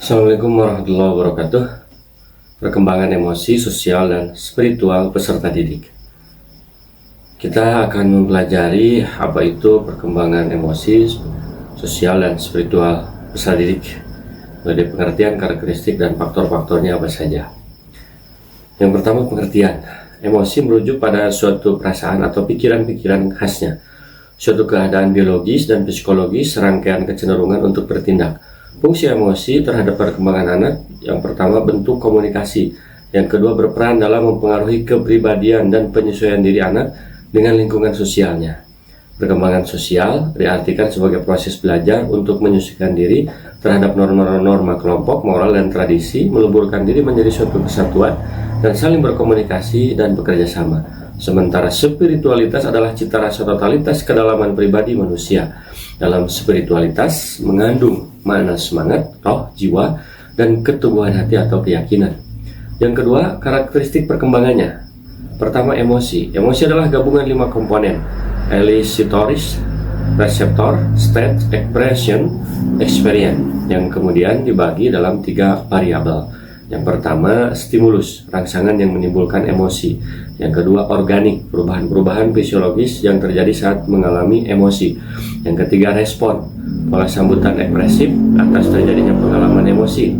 Assalamualaikum warahmatullahi wabarakatuh. Perkembangan emosi, sosial, dan spiritual peserta didik. Kita akan mempelajari apa itu perkembangan emosi, sosial, dan spiritual peserta didik. Dari pengertian, karakteristik, dan faktor-faktornya apa saja. Yang pertama, pengertian. Emosi merujuk pada suatu perasaan atau pikiran-pikiran khasnya, suatu keadaan biologis dan psikologis, serangkaian kecenderungan untuk bertindak. Fungsi emosi terhadap perkembangan anak, yang pertama bentuk komunikasi, yang kedua berperan dalam mempengaruhi kepribadian dan penyesuaian diri anak dengan lingkungan sosialnya. Perkembangan sosial diartikan sebagai proses belajar untuk menyesuaikan diri terhadap norma-norma kelompok, moral, dan tradisi, meleburkan diri menjadi suatu kesatuan, dan saling berkomunikasi dan bekerja sama. Sementara spiritualitas adalah cita rasa totalitas kedalaman pribadi manusia. Dalam spiritualitas mengandung makna semangat, roh, jiwa, dan keteguhan hati atau keyakinan. Yang kedua, karakteristik perkembangannya. Pertama, emosi. Emosi adalah gabungan 5 komponen: elicitoris, receptor, state, expression, experience, yang kemudian dibagi dalam 3 variabel. Yang pertama, stimulus, rangsangan yang menimbulkan emosi. Yang kedua, organik, perubahan-perubahan fisiologis yang terjadi saat mengalami emosi. Yang ketiga, respon, pola sambutan ekspresif atas terjadinya pengalaman emosi.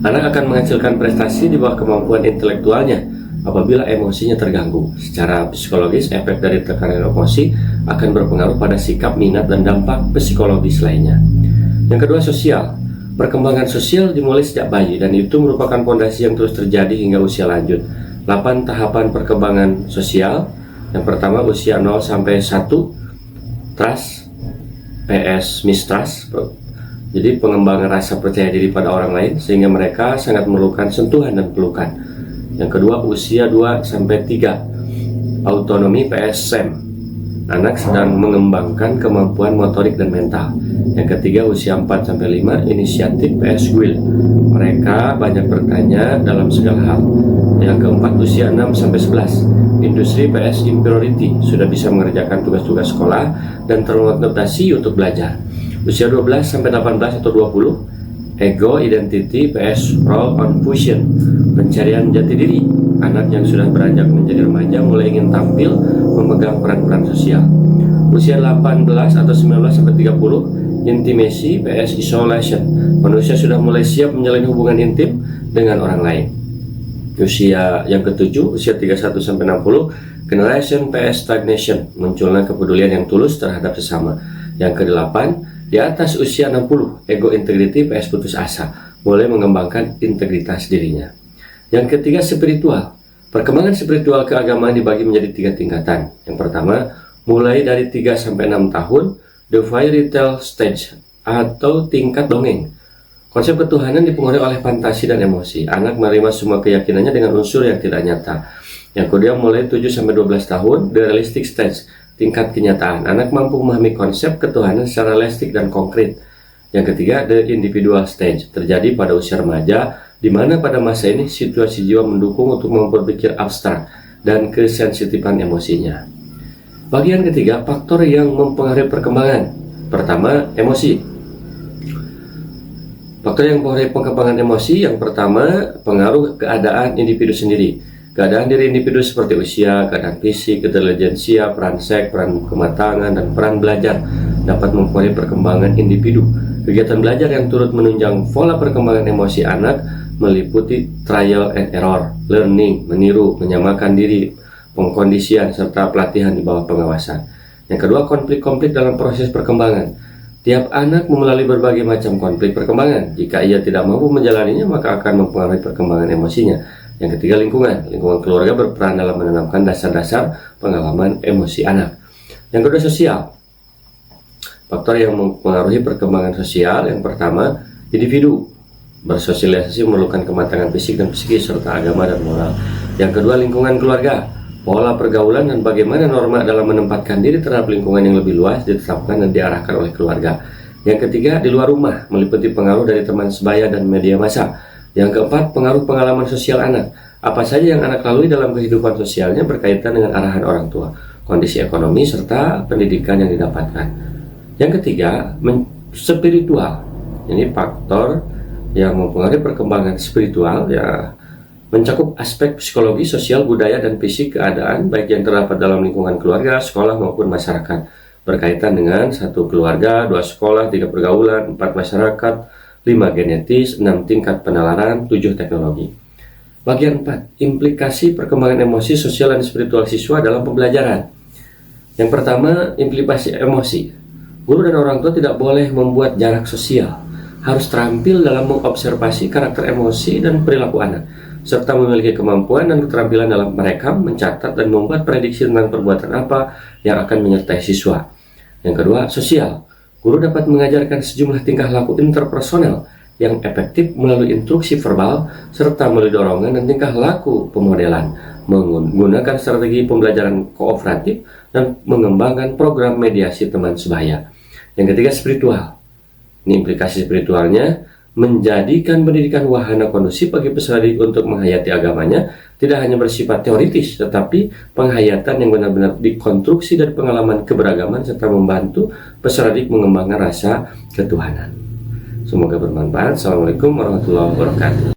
Anak akan menghasilkan prestasi di bawah kemampuan intelektualnya apabila emosinya terganggu. Secara psikologis, efek dari tekanan emosi akan berpengaruh pada sikap, minat, dan dampak psikologis lainnya. Yang kedua, sosial. Perkembangan sosial dimulai sejak bayi dan itu merupakan fondasi yang terus terjadi hingga usia lanjut. 8 tahapan perkembangan sosial. Yang pertama, usia 0 sampai 1, trust, PS mistrust. Jadi pengembangan rasa percaya diri pada orang lain sehingga mereka sangat memerlukan sentuhan dan pelukan. Yang kedua, usia 2 sampai 3, autonomi PS SEM. Anak sedang mengembangkan kemampuan motorik dan mental. Yang ketiga, usia 4 sampai 5, inisiatif PS will. Mereka banyak bertanya dalam segala hal. Yang keempat, usia 6 sampai 11, industri PS inferiority, sudah bisa mengerjakan tugas-tugas sekolah dan termotivasi untuk belajar. Usia 12 sampai 18 atau 20, ego identity PS role on fusion, pencarian jati diri. Anak yang sudah beranjak menjadi remaja mulai ingin tampil memegang peran-peran sosial. Usia 18 atau 19 sampai 30, intimacy PS isolation, manusia sudah mulai siap menjalin hubungan intim dengan orang lain. Usia yang ketujuh, usia 31 sampai 60, generation PS stagnation, munculnya kepedulian yang tulus terhadap sesama. Yang kedelapan, di atas usia 60, ego integrity PS putus asa, mulai mengembangkan integritas dirinya. Yang ketiga, spiritual. Perkembangan spiritual keagamaan dibagi menjadi 3 tingkatan. Yang pertama, mulai dari 3 sampai 6 tahun, the fairy tale stage atau tingkat dongeng. Konsep ketuhanan dipengaruhi oleh fantasi dan emosi. Anak menerima semua keyakinannya dengan unsur yang tidak nyata. Yang kedua, mulai 7 sampai 12 tahun, the realistic stage, tingkat kenyataan. Anak mampu memahami konsep ketuhanan secara realistik dan konkret. Yang ketiga, the individual stage, terjadi pada usia remaja, di mana pada masa ini situasi jiwa mendukung untuk berpikir abstrak dan kesensitifan emosinya. Bagian ketiga, faktor yang mempengaruhi perkembangan. Pertama, emosi. Faktor yang mempengaruhi perkembangan emosi, yang pertama, pengaruh keadaan individu sendiri. Keadaan diri individu seperti usia, keadaan fisik, intelijensia, peran seks, peran kematangan, dan peran belajar dapat mempengaruhi perkembangan individu. Kegiatan belajar yang turut menunjang pola perkembangan emosi anak meliputi trial and error, learning, meniru, menyamakan diri, pengkondisian, serta pelatihan di bawah pengawasan. Yang kedua, konflik-konflik dalam proses perkembangan. Tiap anak melalui berbagai macam konflik perkembangan. Jika ia tidak mampu menjalaninya, maka akan mempengaruhi perkembangan emosinya. Yang ketiga, lingkungan. Lingkungan keluarga berperan dalam menanamkan dasar-dasar pengalaman emosi anak. Yang kedua, sosial. Faktor yang mempengaruhi perkembangan sosial, yang pertama, individu. Bersosialisasi memerlukan kematangan fisik dan psikis serta agama dan moral. Yang kedua, lingkungan keluarga. Pola pergaulan dan bagaimana norma dalam menempatkan diri terhadap lingkungan yang lebih luas ditetapkan dan diarahkan oleh keluarga. Yang ketiga, di luar rumah, meliputi pengaruh dari teman sebaya dan media massa. Yang keempat, pengaruh pengalaman sosial anak. Apa saja yang anak lalui dalam kehidupan sosialnya berkaitan dengan arahan orang tua, kondisi ekonomi, serta pendidikan yang didapatkan. Yang ketiga, spiritual. Ini faktor yang mempengaruhi perkembangan spiritual ya mencakup aspek psikologi, sosial, budaya, dan fisik keadaan baik yang terdapat dalam lingkungan keluarga, sekolah, maupun masyarakat, berkaitan dengan 1 keluarga, 2 sekolah, 3 pergaulan, 4 masyarakat, 5 genetis, 6 tingkat penalaran, 7 teknologi. Bagian 4, implikasi perkembangan emosi, sosial, dan spiritual siswa dalam pembelajaran. Yang pertama, implikasi emosi. Guru dan orang tua tidak boleh membuat jarak sosial, harus terampil dalam mengobservasi karakter emosi dan perilaku anak, serta memiliki kemampuan dan keterampilan dalam merekam, mencatat, dan membuat prediksi tentang perbuatan apa yang akan menyertai siswa. Yang kedua, sosial. Guru dapat mengajarkan sejumlah tingkah laku interpersonal yang efektif melalui instruksi verbal, serta melalui dorongan dan tingkah laku pemodelan, menggunakan strategi pembelajaran kooperatif, dan mengembangkan program mediasi teman sebaya. Yang ketiga, spiritual. Ini implikasi spiritualnya, menjadikan pendidikan wahana kondusif bagi peserta didik untuk menghayati agamanya, tidak hanya bersifat teoritis, tetapi penghayatan yang benar-benar dikonstruksi dari pengalaman keberagaman, serta membantu peserta didik mengembangkan rasa ketuhanan. Semoga bermanfaat. Assalamualaikum warahmatullahi wabarakatuh.